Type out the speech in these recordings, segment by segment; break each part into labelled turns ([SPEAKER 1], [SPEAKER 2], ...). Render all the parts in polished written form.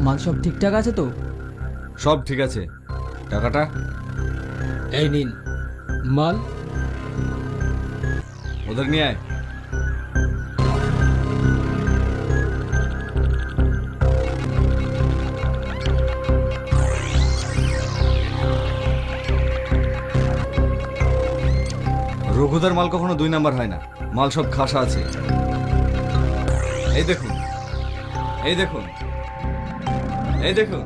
[SPEAKER 1] মাল সব ঠিকঠাক আছে তো?
[SPEAKER 2] সব ঠিক আছে। টাকাটা
[SPEAKER 1] এই নিন মাল।
[SPEAKER 2] ওদের নিয়ে আয়। রঘুদার মাল কখনো 2 নাম্বার হয় না, মাল সব খাসা আছে। এই দেখুন, এই দেখুন, এই দেখুন।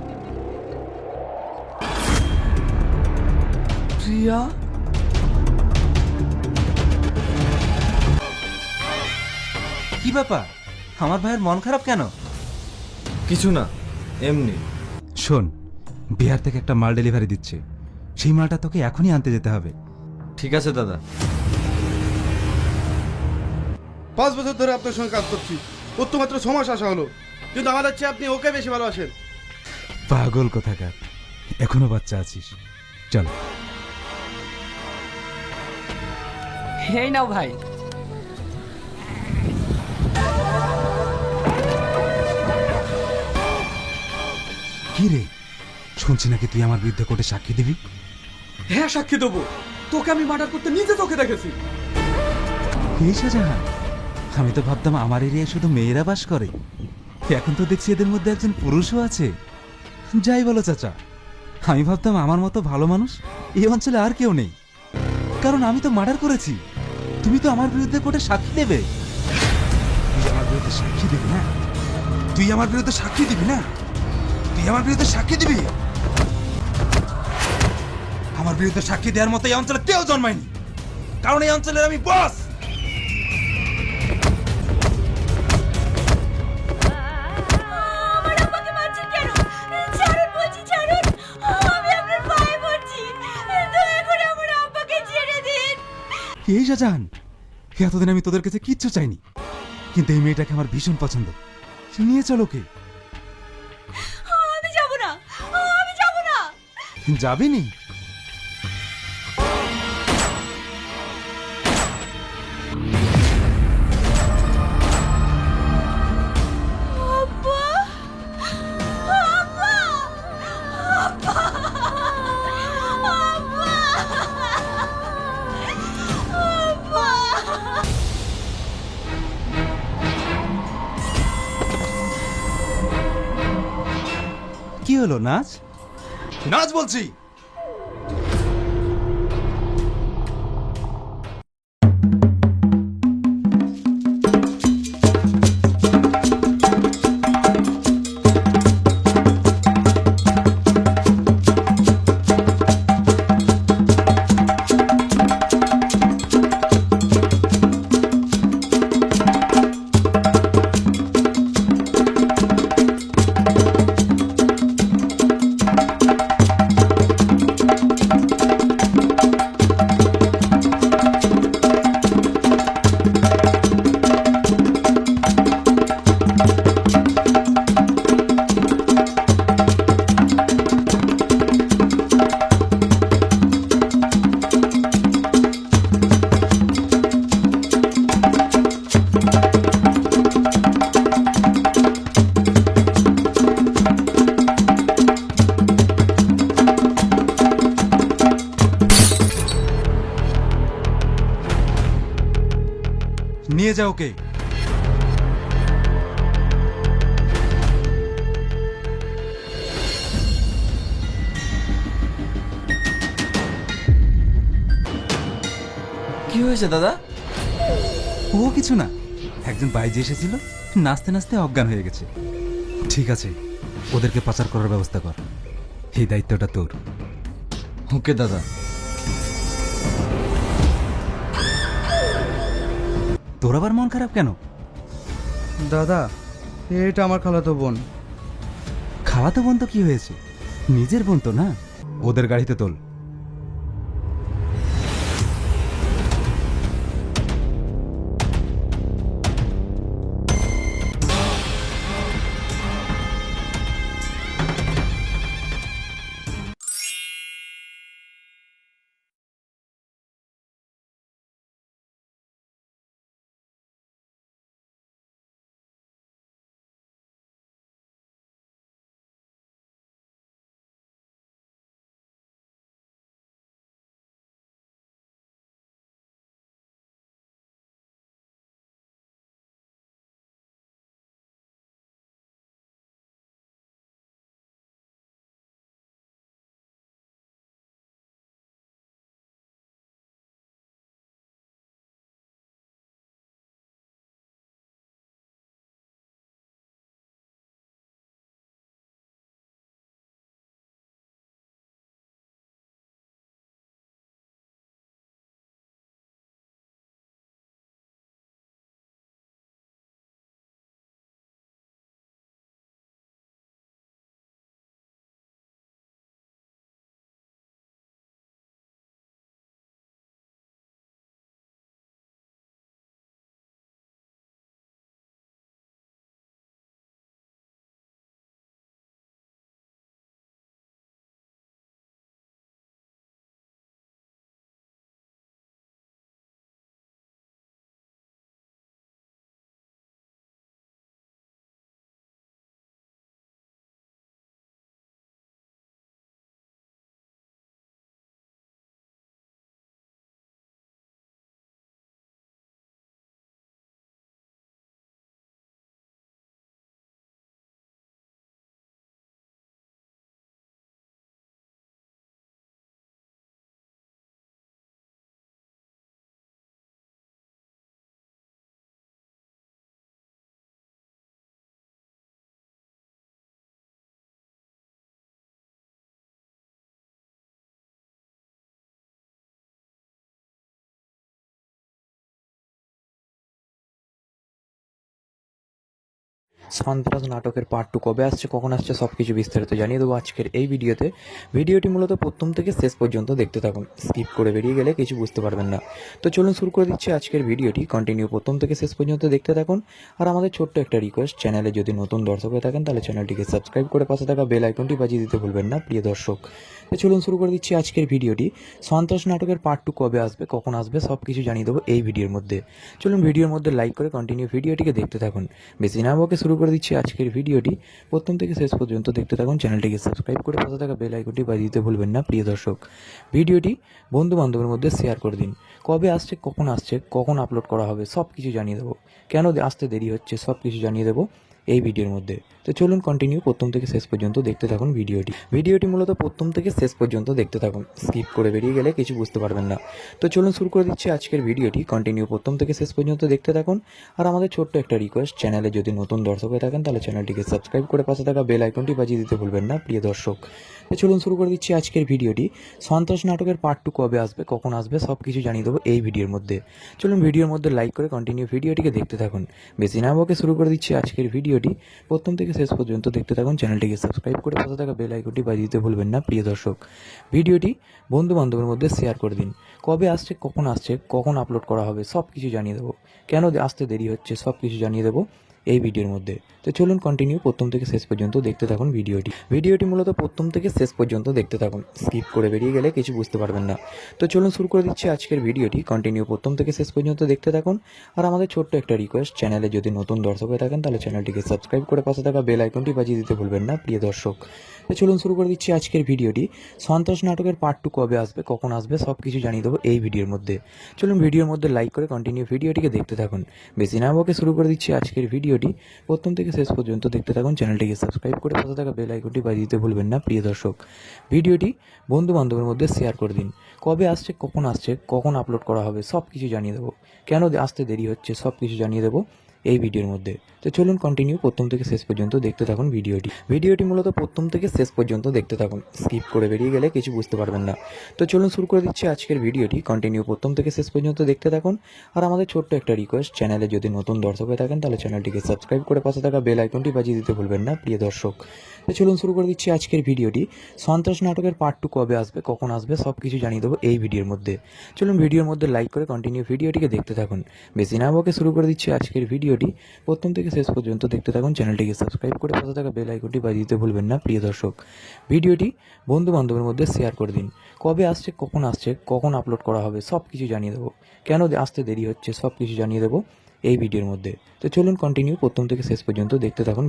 [SPEAKER 1] প্রিয়া,
[SPEAKER 3] কি ব্যাপার? আমার ভাইয়ের মন খারাপ কেন?
[SPEAKER 2] কিছু না, এমনি।
[SPEAKER 3] শোন, বিহার থেকে একটা মাল ডেলিভারি দিচ্ছে, সেই মালটা তোকে এখনই আনতে যেতে হবে।
[SPEAKER 2] ঠিক আছে দাদা।
[SPEAKER 4] 5 বছর ধরে আপনার সঙ্গে কাজ করছি, ওর তো মাত্র 6 মাস আসা হলো, কিন্তু আমাদের চেয়ে আপনি ওকে বেশি ভালোবাসেন।
[SPEAKER 3] পাগল কোথাকার, এখনো বাচ্চা আছিস। চল।
[SPEAKER 1] এই নাও ভাই।
[SPEAKER 3] কি রে, শুনছি নাকি তুই আমার বিরুদ্ধে কোর্টে সাক্ষী দিবি?
[SPEAKER 1] হ্যাঁ সাক্ষী দেবো, তোকে আমি মার্ডার করতে নিজে চোখে দেখেছি।
[SPEAKER 3] এই শাহজাহান, আমি তো ভাবতাম আমার এরিয়ায় শুধু মেয়েরা বাস করে, এখন তো দেখছি এদের মধ্যে একজন পুরুষও আছে। যাই বলো চাচা, আমি ভাবতাম আমার মতো ভালো মানুষ এই অঞ্চলে আর কেউ নেই, কারণ আমি তো মার্ডার করেছি। তুমি তো আমার বিরুদ্ধে কোর্টে সাক্ষী দেবে। তুই আমার বিরুদ্ধে সাক্ষী দিবি না? তুই আমার বিরুদ্ধে সাক্ষী দিবি না? তুই আমার বিরুদ্ধে সাক্ষী দিবি? আমার বিরুদ্ধে সাক্ষী দেওয়ার মতো এই অঞ্চলে কেউ জন্মায়নি, কারণ এই অঞ্চলের আমি বস।
[SPEAKER 5] আমার আব্বাকে মারছেন কেন? ছাড়ুন বলছি, ছাড়ুন। আমি আপনার পায়ে পড়ছি, দয়া করে আমার আব্বাকে ছেড়ে দিন।
[SPEAKER 3] এই শাহজাহান, এতদিন আমি তোদের কাছে কিচ্ছু চাইনি, কিন্তু এই মেয়েটাকে আমার ভীষণ পছন্দ। নিয়ে চলো। কে?
[SPEAKER 5] আমি যাব না, আমি যাব না।
[SPEAKER 3] যাবিনি?
[SPEAKER 5] আব্বা, আব্বা, আব্বা, আব্বা, আব্বা।
[SPEAKER 3] কি হলো, নাচ? নাচ বলছি। নিয়ে যাও। কে?
[SPEAKER 2] কি হয়েছে দাদা?
[SPEAKER 3] ও কিছু না, একজন বাইজি এসেছিল, নাচতে নাচতে অজ্ঞান হয়ে গেছে। ঠিক আছে, ওদেরকে পাচার করার ব্যবস্থা কর, এই দায়িত্বটা তোর।
[SPEAKER 2] ওকে দাদা।
[SPEAKER 3] তোর আবার মন খারাপ কেন?
[SPEAKER 4] দাদা, এটা আমার খালাতো বোন।
[SPEAKER 3] খাওয়াতো বোন তো কি হয়েছে, নিজের বোন তো না। ওদের গাড়িতে তোল।
[SPEAKER 6] সন্ত্রাস নাটকের পার্ট 2 কবে আসছে, কখন আসছে, সব কিছু বিস্তারিত জানিয়ে দেবো আজকের এই ভিডিওতে। ভিডিওটি মূলত প্রথম থেকে শেষ পর্যন্ত দেখতে থাকুন, স্কিপ করে বেরিয়ে গেলে কিছু বুঝতে পারবেন না। তো চলুন শুরু করে দিচ্ছি আজকের ভিডিওটি, কন্টিনিউ প্রথম থেকে শেষ পর্যন্ত দেখতে থাকুন। আর আমাদের ছোট্ট একটা রিকোয়েস্ট, চ্যানেলে যদি নতুন দর্শক হয়ে থাকেন তাহলে চ্যানেলটিকে সাবস্ক্রাইব করে পাশে থাকা বেল আইকনটি বাজিয়ে দিতে ভুলবেন না প্রিয় দর্শক। তো চলুন শুরু করে দিচ্ছি আজকের ভিডিওটি। সন্ত্রাস নাটকের পার্ট 2 কবে আসবে, কখন আসবে, সব কিছু জানিয়ে দেবো এই ভিডিওর মধ্যে। চলুন ভিডিওর মধ্যে লাইক করে কন্টিনিউ ভিডিওটিকে দেখতে থাকুন। বেশি না বকে শুরু করে দিচ্ছি আজকের ভিডিওটি, প্রথম থেকে শেষ পর্যন্ত দেখতে থাকুন। চ্যানেলটিকে সাবস্ক্রাইব করে পাশে থাকা বেল আইকনটি বাজিয়ে দিতে ভুলবেন না প্রিয় দর্শক। ভিডিওটি বন্ধু বান্ধবের মধ্যে শেয়ার করে দিন। কবে আসছে, কখন আপলোড করা হবে, সব কিছু জানিয়ে দেবো। কেন আসতে দেরি হচ্ছে, সব কিছু জানিয়ে দেবো এই ভিডিওর মধ্যে। তো চলুন কন্টিনিউ প্রথম থেকে শেষ পর্যন্ত দেখতে থাকুন ভিডিওটি মূলত প্রথম থেকে শেষ পর্যন্ত দেখতে থাকুন, স্কিপ করে বেরিয়ে গেলে কিছু বুঝতে পারবেন না। তো চলুন শুরু করে দিচ্ছি আজকের ভিডিওটি, কন্টিনিউ প্রথম থেকে শেষ পর্যন্ত দেখতে থাকুন। আর আমাদের ছোট্ট একটা রিকোয়েস্ট, চ্যানেলে যদি নতুন দর্শক হয়ে থাকেন তাহলে চ্যানেলটিকে সাবস্ক্রাইব করে পাশে থাকা বেল আইকনটি বাজিয়ে দিতে ভুলবেন না প্রিয় দর্শক। তো চলুন শুরু করে দিচ্ছি আজকের ভিডিওটি। সন্ত্রাস নাটকের পার্ট 2 কবে আসবে, কখন আসবে, সব কিছু জানিয়ে দেবো এই ভিডিওর মধ্যে। চলুন ভিডিওর মধ্যে লাইক করে কন্টিনিউ ভিডিওটিকে দেখতে থাকুন। বেশি না বকে শুরু করে দিচ্ছি আজকের ভিডিওটি, প্রথম থেকে শেষ পর্যন্ত দেখতে থাকুন। চ্যানেলটিকে সাবস্ক্রাইব করে পাশে থাকা বেল আইকনটি বাজিয়ে দিতে ভুলবেন না প্রিয় দর্শক। ভিডিওটি বন্ধু বান্ধবের মধ্যে শেয়ার করে দিন। কবে আসছে, কখন আপলোড করা হবে, সব কিছু জানিয়ে দেবো। কেন আসতে দেরি হচ্ছে, সব কিছু জানিয়ে দেবো এই ভিডিওর মধ্যে। তো চলুন কন্টিনিউ প্রথম থেকে শেষ পর্যন্ত দেখতে থাকুন ভিডিওটি মূলত প্রথম থেকে শেষ পর্যন্ত দেখতে থাকুন, স্কিপ করে বেরিয়ে গেলে কিছু বুঝতে পারবেন না। তো চলুন শুরু করে দিচ্ছি আজকের ভিডিওটি, কন্টিনিউ প্রথম থেকে শেষ পর্যন্ত দেখতে থাকুন। আর আমাদের ছোট্ট একটা রিকোয়েস্ট, চ্যানেলে যদি নতুন দর্শক হয়ে থাকেন তাহলে চ্যানেলটিকে সাবস্ক্রাইব করে পাশে থাকা বেল আইকনটি বাজিয়ে দিতে ভুলবেন না প্রিয় দর্শক। তো চলুন শুরু করে দিচ্ছি আজকের ভিডিওটি। সন্ত্রাস নাটকের পার্ট 2 কবে আসবে, কখন আসবে, সব কিছু জানিয়ে দেবো এই ভিডিওর মধ্যে। চলুন ভিডিওর মধ্যে লাইক করে কন্টিনিউ ভিডিওটিকে দেখতে থাকুন। বেশি না বকে শুরু করে দিচ্ছি আজকের ভিডিওটি, প্রথম থেকে শেষ পর্যন্ত দেখতে থাকুন। চ্যানেলটিকে সাবস্ক্রাইব করে পাশে থাকা বেল আইকনটি বাজিয়ে দিতে ভুলবেন না প্রিয় দর্শক। ভিডিওটি বন্ধু বান্ধবের মধ্যে শেয়ার করে দিন। কবে আসছে, কখন আপলোড করা হবে, সব কিছু জানিয়ে দেবো। কেন আসতে দেরি হচ্ছে, সব কিছু জানিয়ে দেবো এই ভিডিওর মধ্যে। তো চলুন কন্টিনিউ প্রথম থেকে শেষ পর্যন্ত দেখতে থাকুন ভিডিওটি মূলত প্রথম থেকে শেষ পর্যন্ত দেখতে থাকুন, স্কিপ করে বেরিয়ে গেলে কিছু বুঝতে পারবেন না। তো চলুন শুরু করে দিচ্ছি আজকের ভিডিওটি, কন্টিনিউ প্রথম থেকে শেষ পর্যন্ত দেখতে থাকুন। আর আমাদের ছোট্ট একটা রিকোয়েস্ট, চ্যানেলে যদি নতুন দর্শক হয়ে থাকেন তাহলে চ্যানেলটিকে সাবস্ক্রাইব করে পাশে থাকা বেল আইকনটি বাজিয়ে দিতে ভুলবেন না প্রিয় দর্শক। তো চলুন শুরু করে দিচ্ছি আজকের ভিডিওটি। সন্ত্রাস নাটকের পার্ট 2 কবে আসবে, কখন আসবে, সব কিছু জানিয়ে দেবো এই ভিডিওর মধ্যে। চলুন ভিডিওর মধ্যে লাইক করে কন্টিনিউ ভিডিওটিকে দেখতে থাকুন। বেশি না বকে শুরু করে দিচ্ছি আজকের ভিডিওটি, প্রথম থেকে শেষ পর্যন্ত দেখতে থাকুন। চ্যানেলটিকে সাবস্ক্রাইব করে পাশে থাকা বেল আইকনটি বাজিয়ে দিতে ভুলবেন না প্রিয় দর্শক। ভিডিওটি বন্ধু বান্ধবের মধ্যে শেয়ার করে দিন। কবে আসছে, কখন আপলোড করা হবে, সব কিছু জানিয়ে দেবো। কেন আসতে দেরি হচ্ছে, সব কিছু জানিয়ে দেবো এই ভিডিওর মধ্যে। তো চলুন কন্টিনিউ প্রথম থেকে শেষ পর্যন্ত দেখতে থাকুন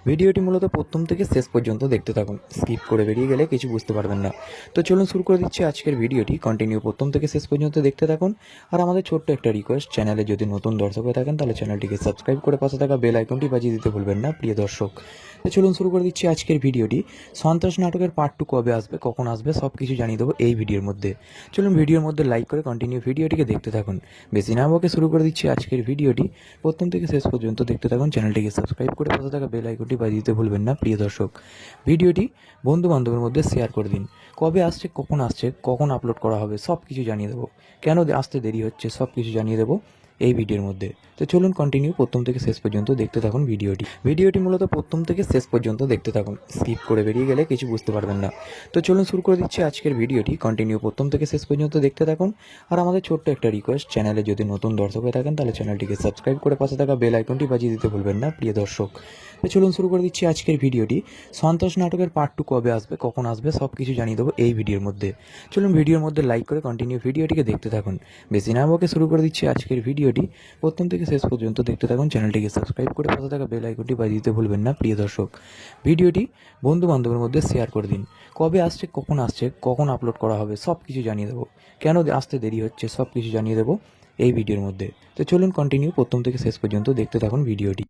[SPEAKER 6] ভিডিওটি মূলত প্রথম থেকে শেষ পর্যন্ত দেখতে থাকুন, স্কিপ করে বেরিয়ে গেলে কিছু বুঝতে পারবেন না। তো চলুন শুরু করে দিচ্ছি আজকের ভিডিওটি, কন্টিনিউ প্রথম থেকে শেষ পর্যন্ত দেখতে থাকুন। আর আমাদের ছোট্ট একটা রিকোয়েস্ট, চ্যানেলে যদি নতুন দর্শক হয়ে থাকেন তাহলে চ্যানেলটিকে সাবস্ক্রাইব করে পাশে থাকা বেল আইকনটি বাজিয়ে দিতে ভুলবেন না প্রিয় দর্শক। তো চলুন শুরু করে দিচ্ছি আজকের ভিডিওটি। সন্ত্রাস নাটকের পার্ট 2 কবে আসবে, কখন আসবে, সব কিছু জানিয়ে দেবো এই ভিডিওর মধ্যে। চলুন ভিডিওর মধ্যে লাইক করে কন্টিনিউ ভিডিওটিকে দেখতে থাকুন। বেশি না বকে শুরু করে দিচ্ছি আজকের ভিডিওটি, প্রথম থেকে শেষ পর্যন্ত দেখতে থাকুন। চ্যানেলটিকে সাবস্ক্রাইব করে পাশে থাকা বেল আইকনটি বাজিয়ে দিতে ভুলবেন না প্রিয় দর্শক। ভিডিওটি বন্ধু বান্ধবের মধ্যে শেয়ার করে দিন। কবে আসছে, কখন আপলোড করা হবে, সব কিছু জানিয়ে দেবো। কেন আসতে দেরি হচ্ছে, সব কিছু জানিয়ে দেবো এই ভিডিওর মধ্যে। তো চলুন কন্টিনিউ প্রথম থেকে শেষ পর্যন্ত দেখতে থাকুন ভিডিওটি মূলত প্রথম থেকে শেষ পর্যন্ত দেখতে থাকুন, স্কিপ করে বেরিয়ে গেলে কিছু বুঝতে পারবেন না। তো চলুন শুরু করে দিচ্ছি আজকের ভিডিওটি, কন্টিনিউ প্রথম থেকে শেষ পর্যন্ত দেখতে থাকুন। আর আমাদের ছোট্ট একটা রিকোয়েস্ট, চ্যানেলে যদি নতুন দর্শক হয়ে থাকেন তাহলে চ্যানেলটিকে সাবস্ক্রাইব করে পাশে থাকা বেল আইকনটি বাজিয়ে দিতে ভুলবেন না প্রিয় দর্শক। তো চলুন শুরু করে দিচ্ছি আজকের ভিডিওটি। সন্ত্রাস নাটকের পার্ট 2 কবে আসবে, কখন আসবে, সব কিছু জানিয়ে দেবো এই ভিডিওর মধ্যে। চলুন ভিডিওর মধ্যে লাইক করে কন্টিনিউ ভিডিওটিকে দেখতে থাকুন। বেশি না বকে শুরু করে দিচ্ছি আজকের ভিডিওটি, প্রথম থেকে শেষ পর্যন্ত দেখতে থাকুন। চ্যানেলটিকে সাবস্ক্রাইব করে পাশে থাকা বেল আইকনটি বাজিয়ে দিতে ভুলবেন না প্রিয় দর্শক। ভিডিওটি বন্ধু বান্ধবের মধ্যে শেয়ার করে দিন। কবে আসছে, কখন আপলোড করা হবে, সব কিছু জানিয়ে দেবো। কেন আসতে দেরি হচ্ছে, সব কিছু জানিয়ে দেবো এই ভিডিওর মধ্যে। তো চলুন কন্টিনিউ প্রথম থেকে শেষ পর্যন্ত দেখতে থাকুন ভিডিওটি।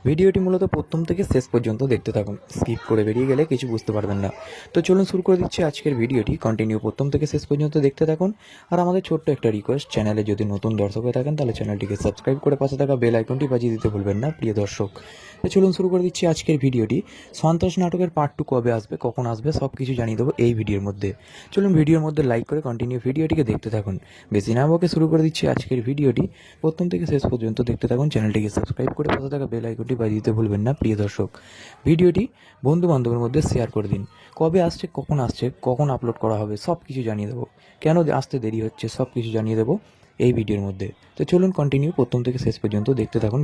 [SPEAKER 6] ভিডিওটি মূলত প্রথম থেকে শেষ পর্যন্ত দেখতে থাকুন, স্কিপ করে বেরিয়ে গেলে কিছু বুঝতে পারবেন না। তো চলুন শুরু করে দিচ্ছি আজকের ভিডিওটি। কন্টিনিউ প্রথম থেকে শেষ পর্যন্ত দেখতে থাকুন। আর আমাদের ছোট্ট একটা রিকোয়েস্ট, চ্যানেলে যদি নতুন দর্শক হয়ে থাকেন তাহলে চ্যানেলটিকে সাবস্ক্রাইব করে পাশে থাকা বেল আইকনটি বাজিয়ে দিতে ভুলবেন না প্রিয় দর্শক। তো চলুন শুরু করে দিচ্ছি আজকের ভিডিওটি। সন্ত্রাস নাটকের পার্ট 2 কবে আসবে, কখন আসবে, সব কিছু জানিয়ে দেবো এই ভিডিওর মধ্যে। চলুন ভিডিওর মধ্যে লাইক করে কন্টিনিউ ভিডিওটিকে দেখতে থাকুন। বেশি না বকে শুরু করে দিচ্ছি আজকের ভিডিওটি। প্রথম থেকে শেষ পর্যন্ত দেখতে থাকুন, চ্যানেলটিকে সাবস্ক্রাইব করে পাশে থাকা বেল আইকনটি বাজিয়ে দিতে ভুলবেন না প্রিয় দর্শক। ভিডিওটি বন্ধু বান্ধবের মধ্যে শেয়ার করে দিন। কবে আসছে, কখন আপলোড করা হবে, সব কিছু জানিয়ে দেবো। কেন আসতে দেরি হচ্ছে, সব কিছু জানিয়ে দেবো এই ভিডিওর মধ্যে। তো চলুন কন্টিনিউ প্রথম থেকে শেষ পর্যন্ত দেখতে থাকুন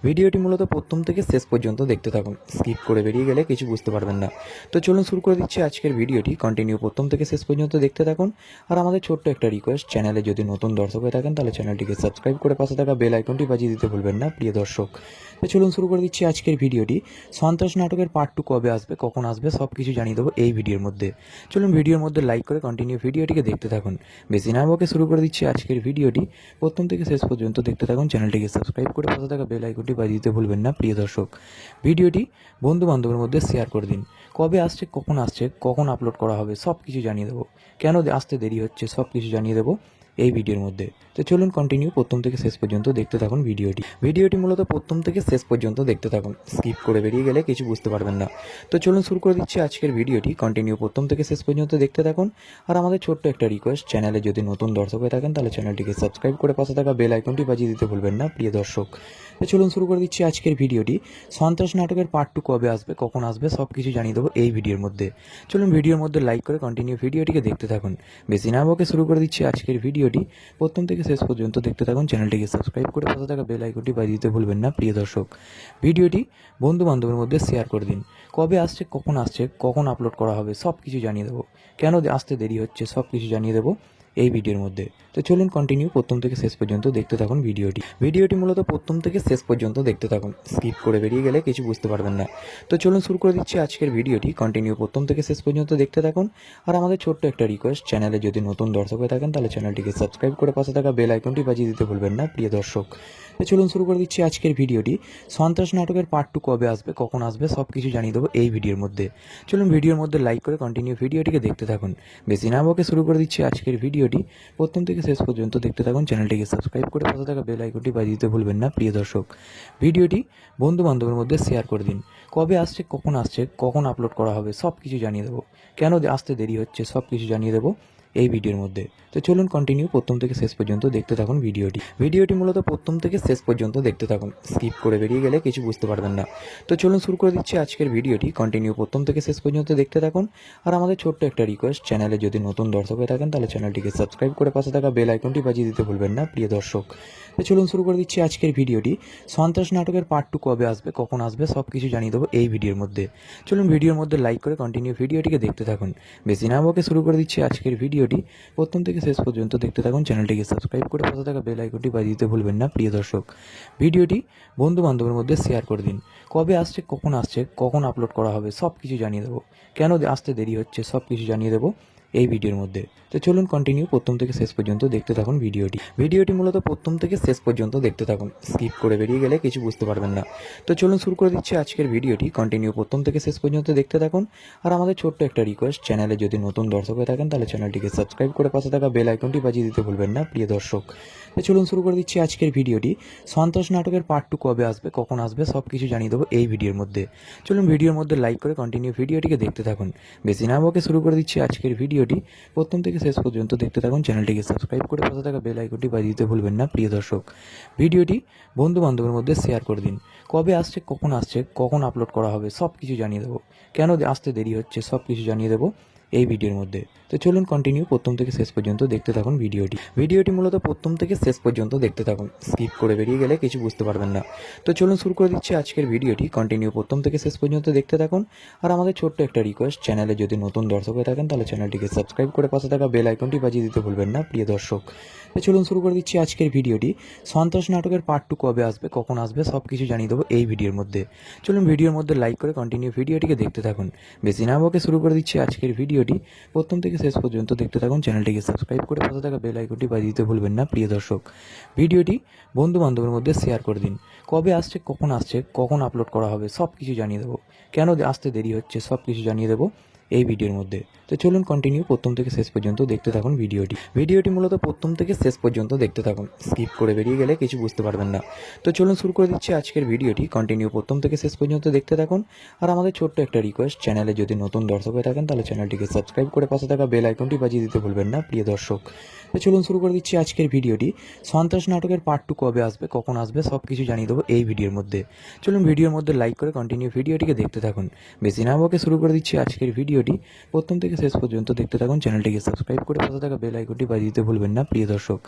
[SPEAKER 6] ভিডিওটি মূলত প্রথম থেকে শেষ পর্যন্ত দেখতে থাকুন, স্কিপ করে বেরিয়ে গেলে কিছু বুঝতে পারবেন না। তো চলুন শুরু করে দিচ্ছি আজকের ভিডিওটি। কন্টিনিউ প্রথম থেকে শেষ পর্যন্ত দেখতে থাকুন। আর আমাদের ছোট্ট একটা রিকোয়েস্ট, চ্যানেলে যদি নতুন দর্শক হয়ে থাকেন তাহলে চ্যানেলটিকে সাবস্ক্রাইব করে পাশে থাকা বেল আইকনটি বাজিয়ে দিতে ভুলবেন না প্রিয় দর্শক। তো চলুন শুরু করে দিচ্ছি আজকের ভিডিওটি। সন্ত্রাস নাটকের পার্ট 2 কবে আসবে, কখন আসবে, সব কিছু জানিয়ে দেবো এই ভিডিওর মধ্যে। চলুন ভিডিওর মধ্যে লাইক করে কন্টিনিউ ভিডিওটিকে দেখতে থাকুন। বেশি না বকে শুরু করে দিচ্ছি আজকের ভিডিওটি। প্রথম থেকে শেষ পর্যন্ত দেখতে থাকুন, চ্যানেলটিকে সাবস্ক্রাইব করে পাশে থাকা বেল আইকনটি বাজিয়ে দিতে ভুলবেন না প্রিয় দর্শক। ভিডিওটি বন্ধু বান্ধবের মধ্যে শেয়ার করে দিন। কবে আসছে, কখন আপলোড করা হবে, সব কিছু জানিয়ে দেবো। কেন আসতে দেরি হচ্ছে, সব কিছু জানিয়ে দেবো এই ভিডিওর মধ্যে। তো চলুন কন্টিনিউ প্রথম থেকে শেষ পর্যন্ত দেখতে থাকুন ভিডিওটি মূলত প্রথম থেকে শেষ পর্যন্ত দেখতে থাকুন, স্কিপ করে বেরিয়ে গেলে কিছু বুঝতে পারবেন না। তো চলুন শুরু করে দিচ্ছি আজকের ভিডিওটি। কন্টিনিউ প্রথম থেকে শেষ পর্যন্ত দেখতে থাকুন। আর আমাদের ছোট্ট একটা রিকোয়েস্ট, চ্যানেলে যদি নতুন দর্শক হয়ে থাকেন তাহলে চ্যানেলটিকে সাবস্ক্রাইব করে পাশে থাকা বেল আইকনটি বাজিয়ে দিতে ভুলবেন না প্রিয় দর্শক। তো চলুন শুরু করে দিচ্ছি আজকের ভিডিওটি। সন্ত্রাস নাটকের পার্ট 2 কবে আসবে, কখন আসবে, সব কিছু জানিয়ে দেবো এই ভিডিওর মধ্যে। চলুন ভিডিওর মধ্যে লাইক করে কন্টিনিউ ভিডিওটিকে দেখতে থাকুন। বেশি না বকে শুরু করে দিচ্ছি আজকের ভিডিওটি। প্রথম থেকে শেষ পর্যন্ত দেখতে থাকুন, চ্যানেলটিকে সাবস্ক্রাইব করে পাশে থাকা বেল আইকনটি বাজিয়ে দিতে ভুলবেন না প্রিয় দর্শক। ভিডিওটি বন্ধু বান্ধবের মধ্যে শেয়ার করে দিন। কবে আসছে, কখন আপলোড করা হবে, সব কিছু জানিয়ে দেবো। কেন আসতে দেরি হচ্ছে, সব কিছু জানিয়ে দেবো এই ভিডিওর মধ্যে। তো চলুন কন্টিনিউ প্রথম থেকে শেষ পর্যন্ত দেখতে থাকুন ভিডিওটি মূলত প্রথম থেকে শেষ পর্যন্ত দেখতে থাকুন, স্কিপ করে বেরিয়ে গেলে কিছু বুঝতে পারবেন না। তো চলুন শুরু করে দিচ্ছি আজকের ভিডিওটি। কন্টিনিউ প্রথম থেকে শেষ পর্যন্ত দেখতে থাকুন। আর আমাদের ছোট্ট একটা রিকোয়েস্ট, চ্যানেলে যদি নতুন দর্শক হয়ে থাকেন তাহলে চ্যানেলটিকে সাবস্ক্রাইব করে পাশে থাকা বেল আইকনটি বাজিয়ে দিতে ভুলবেন না প্রিয় দর্শক। তো চলুন শুরু করে দিচ্ছি আজকের ভিডিওটি। সন্ত্রাস নাটকের পার্ট 2 কবে আসবে, কখন আসবে, সব কিছু জানিয়ে দেবো এই ভিডিওর মধ্যে। চলুন ভিডিওর মধ্যে লাইক করে কন্টিনিউ ভিডিওটিকে দেখতে থাকুন। বেশি না বকে শুরু করে দিচ্ছি আজকের ভিডিওটি। প্রথম থেকে শেষ পর্যন্ত দেখতে থাকুন, চ্যানেলটিকে সাবস্ক্রাইব করে পাশে থাকা বেল আইকনটি বাজিয়ে দিতে ভুলবেন না প্রিয় দর্শক। ভিডিওটি বন্ধু বান্ধবের মধ্যে শেয়ার করে দিন। কবে আসছে, কখন আপলোড করা হবে, সব কিছু জানিয়ে দেবো। কেন আসতে দেরি হচ্ছে, সব কিছু জানিয়ে দেবো এই ভিডিওর মধ্যে। তো চলুন কন্টিনিউ প্রথম থেকে শেষ পর্যন্ত দেখতে থাকুন ভিডিওটি মূলত প্রথম থেকে শেষ পর্যন্ত দেখতে থাকুন, স্কিপ করে বেরিয়ে গেলে কিছু বুঝতে পারবেন না। তো চলুন শুরু করে দিচ্ছি আজকের ভিডিওটি। কন্টিনিউ প্রথম থেকে শেষ পর্যন্ত দেখতে থাকুন। আর আমাদের ছোট্ট একটা রিকোয়েস্ট, চ্যানেলে যদি নতুন দর্শক হয়ে থাকেন তাহলে চ্যানেলটিকে সাবস্ক্রাইব করে পাশে থাকা বেল আইকনটি বাজিয়ে দিতে ভুলবেন না প্রিয় দর্শক। তো চলুন শুরু করে দিচ্ছি আজকের ভিডিওটি। সন্ত্রাস নাটকের পার্ট 2 কবে আসবে, কখন আসবে, সব কিছু জানিয়ে দেবো এই ভিডিওর মধ্যে। চলুন ভিডিওর মধ্যে লাইক করে কন্টিনিউ ভিডিওটিকে দেখতে থাকুন। বেশি না বকে শুরু করে দিচ্ছি আজকের ভিডিওটি। প্রথম থেকে শেষ পর্যন্ত দেখতে থাকুন, চ্যানেলটিকে সাবস্ক্রাইব করে পাশে থাকা বেল আইকনটি বাজিয়ে দিতে ভুলবেন না প্রিয় দর্শক। ভিডিওটি বন্ধু বান্ধবের মধ্যে শেয়ার করে দিন। কবে আসছে, কখন আপলোড করা হবে, সব কিছু জানিয়ে দেবো। কেন আসতে দেরি হচ্ছে, সব কিছু জানিয়ে দেবো এই ভিডিওর মধ্যে। তো চলুন কন্টিনিউ প্রথম থেকে শেষ পর্যন্ত দেখতে থাকুন ভিডিওটি মূলত প্রথম থেকে শেষ পর্যন্ত দেখতে থাকুন, স্কিপ করে বেরিয়ে গেলে কিছু বুঝতে পারবেন না। তো চলুন শুরু করে দিচ্ছি আজকের ভিডিওটি। কন্টিনিউ প্রথম থেকে শেষ পর্যন্ত দেখতে থাকুন। আর আমাদের ছোট্ট একটা রিকোয়েস্ট, চ্যানেলে যদি নতুন দর্শক হয়ে থাকেন তাহলে চ্যানেলটিকে সাবস্ক্রাইব করে পাশে থাকা বেল আইকনটি বাজিয়ে দিতে ভুলবেন না প্রিয় দর্শক। তো চলুন শুরু করে দিচ্ছি আজকের ভিডিওটি। সন্ত্রাস নাটকের পার্ট 2 কবে আসবে, কখন আসবে, সব কিছু জানিয়ে দেবো এই ভিডিওর মধ্যে। চলুন ভিডিওর মধ্যে লাইক করে কন্টিনিউ ভিডিওটিকে দেখতে থাকুন। বেশি না বকে শুরু করে দিচ্ছি আজকের ভিডিওটি। প্রথম থেকে শেষ পর্যন্ত দেখতে থাকুন, চ্যানেলটিকে সাবস্ক্রাইব করে পাশে থাকা বেল আইকনটি বাজিয়ে দিতে ভুলবেন না প্রিয় দর্শক। ভিডিওটি বন্ধু বান্ধবের মধ্যে শেয়ার করে দিন। কবে আসছে, কখন আপলোড করা হবে, সব কিছু জানিয়ে দেবো। কেন আসতে দেরি হচ্ছে, সব কিছু জানিয়ে দেবো এই ভিডিওর মধ্যে। তো চলুন কন্টিনিউ প্রথম থেকে শেষ পর্যন্ত দেখতে থাকুন ভিডিওটি মূলত প্রথম থেকে শেষ পর্যন্ত দেখতে থাকুন, স্কিপ করে বেরিয়ে গেলে কিছু বুঝতে পারবেন না। তো চলুন শুরু করে দিচ্ছি আজকের ভিডিওটি। কন্টিনিউ প্রথম থেকে শেষ পর্যন্ত দেখতে থাকুন। আর আমাদের ছোট্ট একটা রিকোয়েস্ট, চ্যানেলে যদি নতুন দর্শক হয়ে থাকেন তাহলে চ্যানেলটিকে সাবস্ক্রাইব করে পাশে থাকা বেল আইকনটি বাজিয়ে দিতে ভুলবেন না প্রিয় দর্শক। তো চলুন শুরু করে দিচ্ছি আজকের ভিডিওটি। সন্ত্রাস নাটকের পার্ট 2 কবে আসবে, কখন আসবে, সব কিছু জানিয়ে দেবো এই ভিডিওর মধ্যে। চলুন ভিডিওর মধ্যে লাইক করে কন্টিনিউ ভিডিওটিকে দেখতে থাকুন। বেশি না বকে শুরু করে দিচ্ছি আজকের ভিডিও। ভিডিওটি প্রথম থেকে শেষ পর্যন্ত দেখতে থাকুন। চ্যানেলটিকে সাবস্ক্রাইব করে পাশে থাকা বেল আইকনটি বাজিয়ে দিতে ভুলবেন না প্রিয় দর্শক। ভিডিওটি বন্ধু বান্ধবের মধ্যে শেয়ার করে দিন। কবে আসছে, কখন আপলোড করা হবে সব কিছু জানিয়ে দেবো। কেন আসতে দেরি হচ্ছে সব কিছু জানিয়ে দেবো এই ভিডিওর মধ্যে। তো চলুন কন্টিনিউ প্রথম থেকে শেষ পর্যন্ত দেখতে থাকুন ভিডিওটি মূলত প্রথম থেকে শেষ পর্যন্ত দেখতে থাকুন। স্কিপ করে বেরিয়ে গেলে কিছু বুঝতে পারবেন না। তো চলুন শুরু করে দিচ্ছি আজকের ভিডিওটি। কন্টিনিউ প্রথম থেকে শেষ পর্যন্ত দেখতে থাকুন। আর আমাদের ছোট্ট একটা রিকোয়েস্ট, চ্যানেলে যদি নতুন দর্শক হয়ে থাকেন তাহলে চ্যানেলটিকে সাবস্ক্রাইব করে পাশে থাকা বেল আইকনটি বাজিয়ে দিতে ভুলবেন না প্রিয় দর্শক। তো চলুন শুরু করে দিচ্ছি আজকের ভিডিওটি। সন্ত্রাস নাটকের পার্ট 2 কবে আসবে, কখন আসবে সব কিছু জানিয়ে দেবো এই ভিডিওর মধ্যে। চলুন ভিডিওর মধ্যে লাইক করে কন্টিনিউ ভিডিওটিকে দেখতে থাকুন। বেশি না বকে শুরু করে দিচ্ছি আজকের ভিডিওটি। প্রথম থেকে শেষ পর্যন্ত দেখতে থাকুন। চ্যানেলটিকে সাবস্ক্রাইব করে পাশে থাকা বেল আইকনটি বাজিয়ে দিতে ভুলবেন না প্রিয় দর্শক।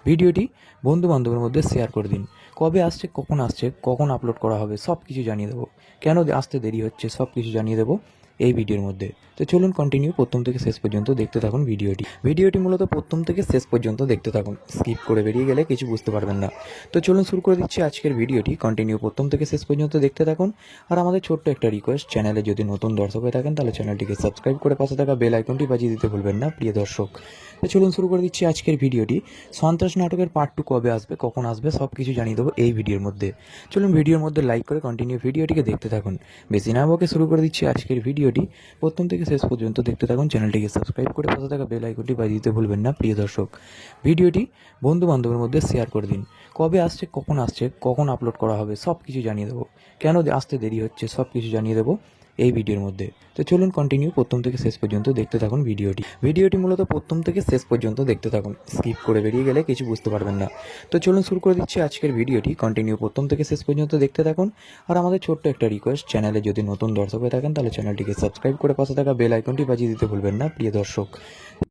[SPEAKER 6] ভিডিওটি বন্ধু বান্ধবের মধ্যে শেয়ার করে দিন। কবে আসছে, কখন আপলোড করা হবে সব কিছু জানিয়ে দেবো। কেন আসতে দেরি হচ্ছে সব কিছু জানিয়ে দেবো এই ভিডিওর মধ্যে। তো চলুন কন্টিনিউ প্রথম থেকে শেষ পর্যন্ত দেখতে থাকুন ভিডিওটি মূলত প্রথম থেকে শেষ পর্যন্ত দেখতে থাকুন। স্কিপ করে বেরিয়ে গেলে কিছু বুঝতে পারবেন না। তো চলুন শুরু করে দিচ্ছি আজকের ভিডিওটি। কন্টিনিউ প্রথম থেকে শেষ পর্যন্ত দেখতে থাকুন। আর আমাদের ছোট্ট একটা রিকোয়েস্ট, চ্যানেলে যদি নতুন দর্শক হয়ে থাকেন তাহলে চ্যানেলটিকে সাবস্ক্রাইব করে পাশে থাকা বেল আইকনটি বাজিয়ে দিতে ভুলবেন না প্রিয় দর্শক। তো চলুন শুরু করে দিচ্ছি আজকের ভিডিওটি। সন্ত্রাস নাটকের পার্ট 2 কবে আসবে, কখন আসবে সব কিছু জানিয়ে দেবো এই ভিডিওর মধ্যে। চলুন ভিডিওর মধ্যে লাইক করে কন্টিনিউ ভিডিওটিকে দেখতে থাকুন। বেশি না বকে শুরু করে দিচ্ছি আজকের ভিডিওটি। প্রথম থেকে শেষ পর্যন্ত দেখতে থাকুন। চ্যানেলটিকে সাবস্ক্রাইব করে পাশে থাকা বেল আইকনটি বাজিয়ে দিতে ভুলবেন না প্রিয় দর্শক। ভিডিওটি বন্ধু বান্ধবের মধ্যে শেয়ার করে দিন। কবে আসছে, কখন আপলোড করা হবে সব কিছু জানিয়ে দেবো। কেন আসতে দেরি হচ্ছে সব কিছু জানিয়ে দেবো এই ভিডিওর মধ্যে। তো চলুন কন্টিনিউ প্রথম থেকে শেষ পর্যন্ত দেখতে থাকুন ভিডিওটি মূলত প্রথম থেকে শেষ পর্যন্ত দেখতে থাকুন। স্কিপ করে বেরিয়ে গেলে কিছু বুঝতে পারবেন না। তো চলুন শুরু করে দিচ্ছি আজকের ভিডিওটি। কন্টিনিউ প্রথম থেকে শেষ পর্যন্ত দেখতে থাকুন। আর আমাদের ছোট্ট একটা রিকোয়েস্ট, চ্যানেলে যদি নতুন দর্শক হয়ে থাকেন তাহলে চ্যানেলটিকে সাবস্ক্রাইব করে পাশে থাকা বেল আইকনটি বাজিয়ে দিতে ভুলবেন না প্রিয় দর্শক।